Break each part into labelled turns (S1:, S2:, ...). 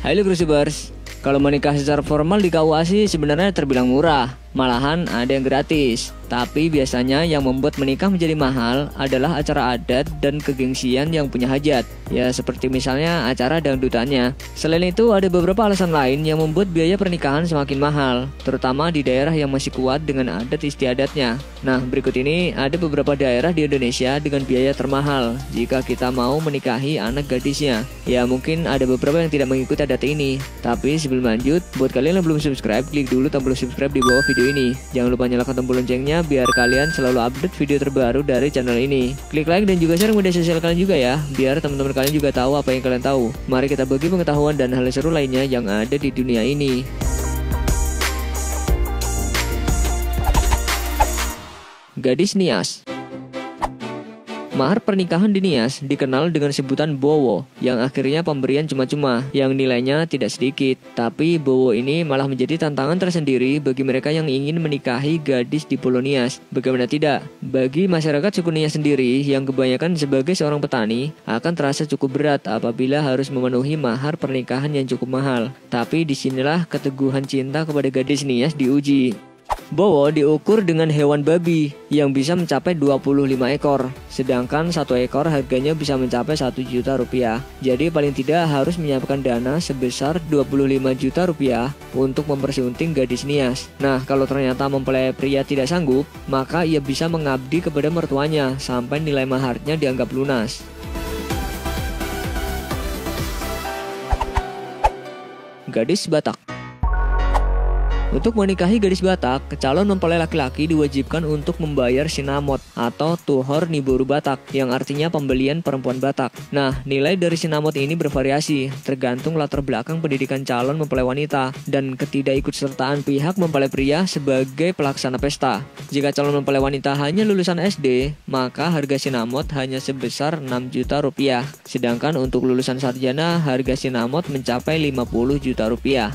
S1: Halo Cruisers, kalau menikah secara formal di KUA sih sebenarnya terbilang murah, malahan ada yang gratis. Tapi biasanya yang membuat menikah menjadi mahal adalah acara adat dan kegengsian yang punya hajat. Ya seperti misalnya acara dangdutannya. Selain itu ada beberapa alasan lain yang membuat biaya pernikahan semakin mahal, terutama di daerah yang masih kuat dengan adat istiadatnya. Nah berikut ini ada beberapa daerah di Indonesia dengan biaya termahal jika kita mau menikahi anak gadisnya. Ya mungkin ada beberapa yang tidak mengikuti adat ini. Tapi sebelum lanjut, buat kalian yang belum subscribe, klik dulu tombol subscribe di bawah video ini. Jangan lupa nyalakan tombol loncengnya biar kalian selalu update video terbaru dari channel ini. Klik like dan juga share media sosial kalian juga ya, biar teman-teman kalian juga tahu apa yang kalian tahu. Mari kita bagi pengetahuan dan hal seru lainnya yang ada di dunia ini. Gadis Nias. Mahar pernikahan di Nias dikenal dengan sebutan bowo, yang akhirnya pemberian cuma-cuma, yang nilainya tidak sedikit. Tapi bowo ini malah menjadi tantangan tersendiri bagi mereka yang ingin menikahi gadis di Pulau Nias. Bagaimana tidak? Bagi masyarakat suku Nias sendiri, yang kebanyakan sebagai seorang petani, akan terasa cukup berat apabila harus memenuhi mahar pernikahan yang cukup mahal. Tapi disinilah keteguhan cinta kepada gadis Nias diuji. Bowo diukur dengan hewan babi yang bisa mencapai 25 ekor, sedangkan satu ekor harganya bisa mencapai 1 juta rupiah. Jadi paling tidak harus menyiapkan dana sebesar 25 juta rupiah untuk mempersunting gadis Nias. Nah kalau ternyata mempelai pria tidak sanggup, maka ia bisa mengabdi kepada mertuanya sampai nilai maharnya dianggap lunas. Gadis Batak. Untuk menikahi gadis Batak, calon mempelai laki-laki diwajibkan untuk membayar sinamot atau tuhor niboru Batak, yang artinya pembelian perempuan Batak. Nah, nilai dari sinamot ini bervariasi, tergantung latar belakang pendidikan calon mempelai wanita dan ketidakikutsertaan pihak mempelai pria sebagai pelaksana pesta. Jika calon mempelai wanita hanya lulusan SD, maka harga sinamot hanya sebesar 6 juta rupiah. Sedangkan untuk lulusan sarjana, harga sinamot mencapai 50 juta rupiah.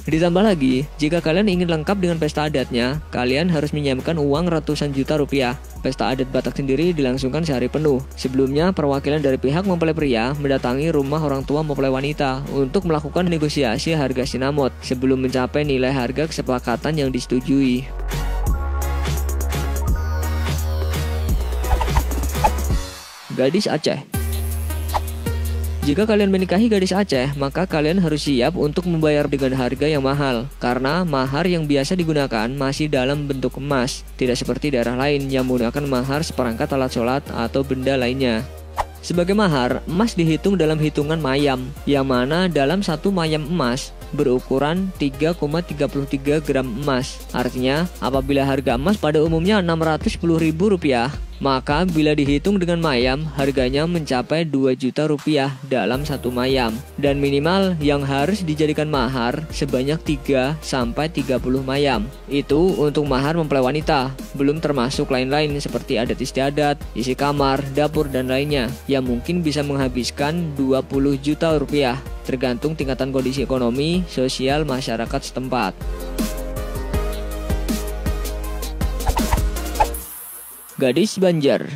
S1: Ditambah lagi, jika kalian ingin lengkap dengan pesta adatnya, kalian harus menyiapkan uang ratusan juta rupiah. Pesta adat Batak sendiri dilangsungkan sehari penuh. Sebelumnya, perwakilan dari pihak mempelai pria mendatangi rumah orang tua mempelai wanita untuk melakukan negosiasi harga sinamot sebelum mencapai nilai harga kesepakatan yang disetujui. Gadis Aceh. Jika kalian menikahi gadis Aceh, maka kalian harus siap untuk membayar dengan harga yang mahal, karena mahar yang biasa digunakan masih dalam bentuk emas, tidak seperti daerah lain yang menggunakan mahar seperangkat alat sholat atau benda lainnya. Sebagai mahar, emas dihitung dalam hitungan mayam, yang mana dalam satu mayam emas berukuran 3,33 gram emas. Artinya, apabila harga emas pada umumnya Rp610.000, maka bila dihitung dengan mayam, harganya mencapai 2 juta rupiah dalam satu mayam. Dan minimal yang harus dijadikan mahar sebanyak 3-30 mayam. Itu untuk mahar mempelai wanita, belum termasuk lain-lain seperti adat istiadat, isi kamar, dapur, dan lainnya, yang mungkin bisa menghabiskan 20 juta rupiah, tergantung tingkatan kondisi ekonomi, sosial masyarakat setempat. Gadis Banjar.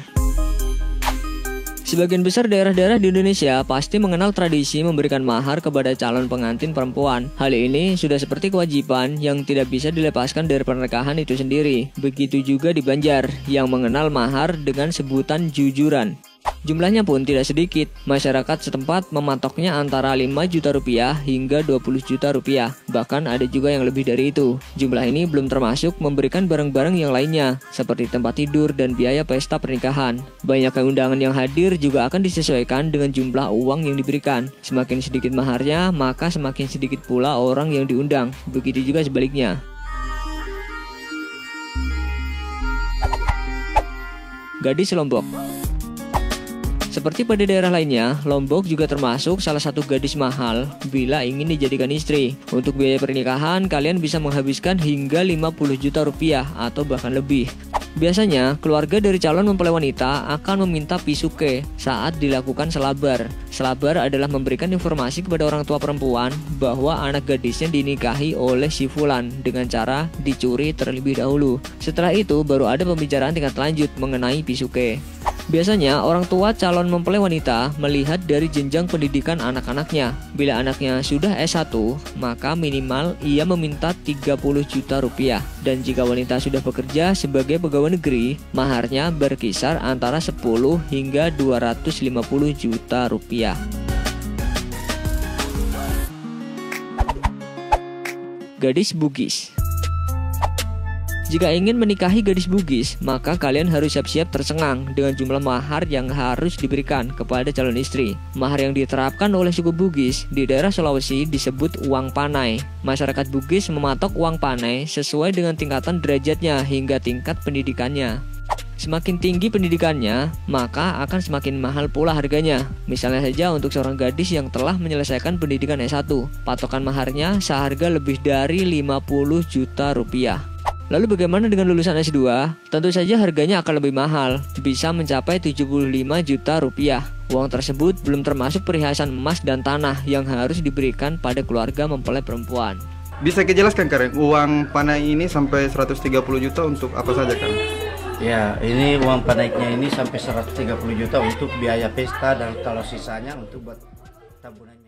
S1: Sebagian besar daerah-daerah di Indonesia pasti mengenal tradisi memberikan mahar kepada calon pengantin perempuan. Hal ini sudah seperti kewajiban yang tidak bisa dilepaskan dari pernikahan itu sendiri. Begitu juga di Banjar yang mengenal mahar dengan sebutan jujuran. Jumlahnya pun tidak sedikit. Masyarakat setempat mematoknya antara 5 juta rupiah hingga 20 juta rupiah. Bahkan ada juga yang lebih dari itu. Jumlah ini belum termasuk memberikan barang-barang yang lainnya, seperti tempat tidur dan biaya pesta pernikahan. Banyaknya undangan yang hadir juga akan disesuaikan dengan jumlah uang yang diberikan. Semakin sedikit maharnya, maka semakin sedikit pula orang yang diundang. Begitu juga sebaliknya. Gadis Lombok. Seperti pada daerah lainnya, Lombok juga termasuk salah satu gadis mahal bila ingin dijadikan istri. Untuk biaya pernikahan, kalian bisa menghabiskan hingga 50 juta rupiah atau bahkan lebih. Biasanya, keluarga dari calon mempelai wanita akan meminta pisuke saat dilakukan selabar. Selabar adalah memberikan informasi kepada orang tua perempuan bahwa anak gadisnya dinikahi oleh si fulan dengan cara dicuri terlebih dahulu. Setelah itu, baru ada pembicaraan tingkat lanjut mengenai pisuke. Biasanya orang tua calon mempelai wanita melihat dari jenjang pendidikan anak-anaknya. Bila anaknya sudah S1, maka minimal ia meminta 30 juta rupiah. Dan jika wanita sudah bekerja sebagai pegawai negeri, maharnya berkisar antara 10 hingga 250 juta rupiah. Gadis Bugis. Jika ingin menikahi gadis Bugis, maka kalian harus siap-siap tercengang dengan jumlah mahar yang harus diberikan kepada calon istri. Mahar yang diterapkan oleh suku Bugis di daerah Sulawesi disebut uang panai. Masyarakat Bugis mematok uang panai sesuai dengan tingkatan derajatnya hingga tingkat pendidikannya. Semakin tinggi pendidikannya, maka akan semakin mahal pula harganya. Misalnya saja untuk seorang gadis yang telah menyelesaikan pendidikan S1, patokan maharnya seharga lebih dari 50 juta rupiah. Lalu bagaimana dengan lulusan S2? Tentu saja harganya akan lebih mahal, bisa mencapai 75 juta rupiah. Uang tersebut belum termasuk perhiasan emas dan tanah yang harus diberikan pada keluarga mempelai perempuan.
S2: Bisa kejelaskan Karen, uang panai ini sampai 130 juta untuk apa saja kan?
S3: Ya, ini uang panaiknya ini sampai 130 juta untuk biaya pesta dan kalau sisanya untuk buat tabungan.